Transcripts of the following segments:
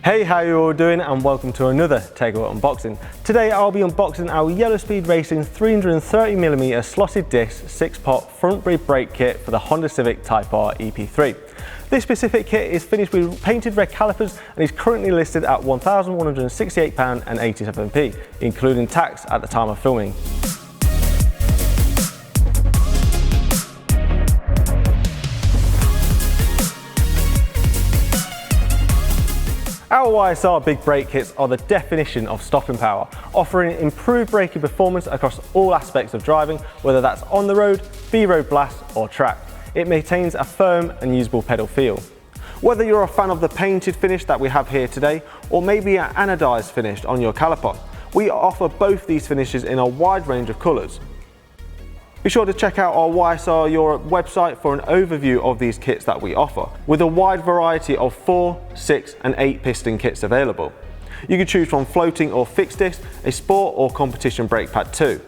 Hey, how you all doing, and welcome to another Tegiwa unboxing. Today I'll be unboxing our Yellow Speed Racing 330mm slotted disc 6-pot front brake brake kit for the Honda Civic Type R EP3. This specific kit is finished with painted red calipers and is currently listed at £1,168.87p, including tax at the time of filming. Our YSR big brake kits are the definition of stopping power, offering improved braking performance across all aspects of driving, whether that's on the road, B-road blast or track. It maintains a firm and usable pedal feel. Whether you're a fan of the painted finish that we have here today, or maybe an anodized finish on your caliper, we offer both these finishes in a wide range of colours. Be sure to check out our YSR Europe website for an overview of these kits that we offer, with a wide variety of 4, 6 and 8 piston kits available. You can choose from floating or fixed disc, a sport or competition brake pad too.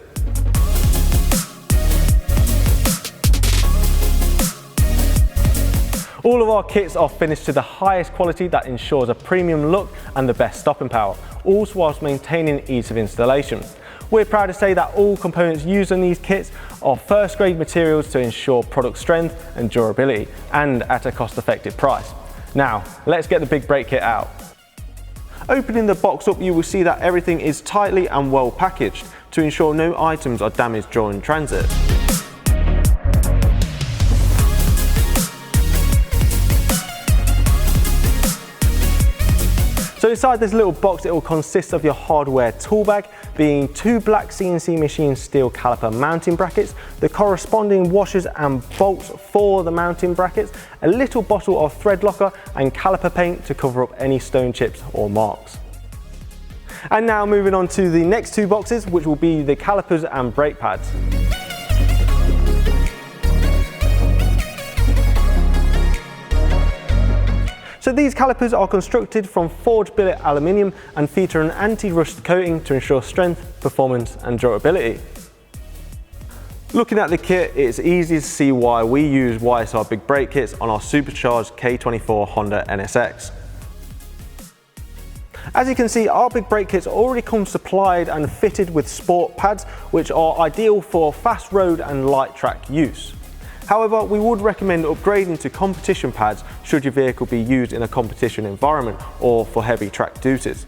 All of our kits are finished to the highest quality that ensures a premium look and the best stopping power, all whilst maintaining ease of installation. We're proud to say that all components used in these kits are first grade materials to ensure product strength and durability, and at a cost-effective price. Now, let's get the big brake kit out. Opening the box up, you will see that everything is tightly and well packaged to ensure no items are damaged during transit. So inside this little box, it will consist of your hardware tool bag, being 2 black CNC machine steel caliper mounting brackets, the corresponding washers and bolts for the mounting brackets, a little bottle of thread locker and caliper paint to cover up any stone chips or marks. And now moving on to the next 2 boxes, which will be the calipers and brake pads. So these calipers are constructed from forged billet aluminium and feature an anti-rust coating to ensure strength, performance and durability. Looking at the kit, it's easy to see why we use YSR big brake kits on our supercharged K24 Honda NSX. As you can see, our big brake kits already come supplied and fitted with sport pads, which are ideal for fast road and light track use. However, we would recommend upgrading to competition pads should your vehicle be used in a competition environment or for heavy track duties.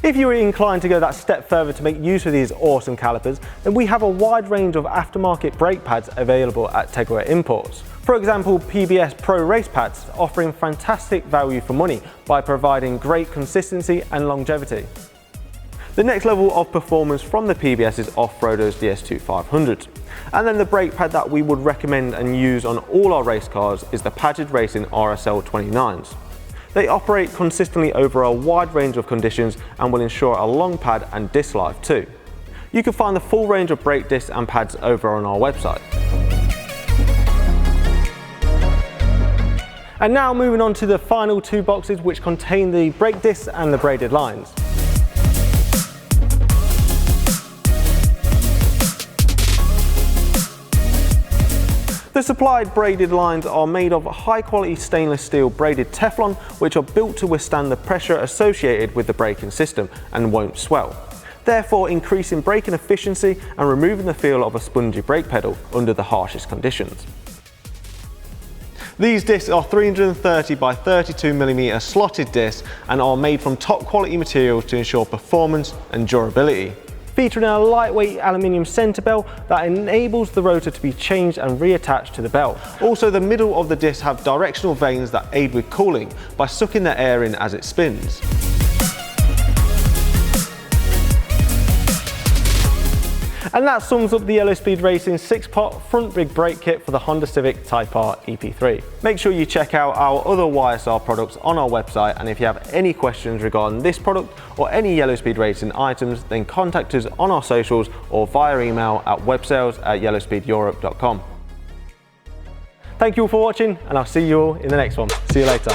If you are inclined to go that step further to make use of these awesome calipers, then we have a wide range of aftermarket brake pads available at Tegiwa Imports. For example, PBS Pro race pads, offering fantastic value for money by providing great consistency and longevity. The next level of performance from the PBS is Off-Roader's DS2500. And then the brake pad that we would recommend and use on all our race cars is the Paget Racing RSL 29s. They operate consistently over a wide range of conditions and will ensure a long pad and disc life too. You can find the full range of brake discs and pads over on our website. And now moving on to the final 2 boxes, which contain the brake discs and the braided lines. The supplied braided lines are made of high quality stainless steel braided Teflon, which are built to withstand the pressure associated with the braking system and won't swell, therefore increasing braking efficiency and removing the feel of a spongy brake pedal under the harshest conditions. These discs are 330 by 32mm slotted discs and are made from top quality materials to ensure performance and durability. Featuring a lightweight aluminium centre bell that enables the rotor to be changed and reattached to the belt. Also, the middle of the disc have directional vanes that aid with cooling by sucking the air in as it spins. And that sums up the Yellow Speed Racing 6-pot front big brake kit for the Honda Civic Type R EP3. Make sure you check out our other YSR products on our website, and if you have any questions regarding this product or any Yellow Speed Racing items, then contact us on our socials or via email at websales@yellowspeedeurope.com. Thank you all for watching, and I'll see you all in the next one. See you later.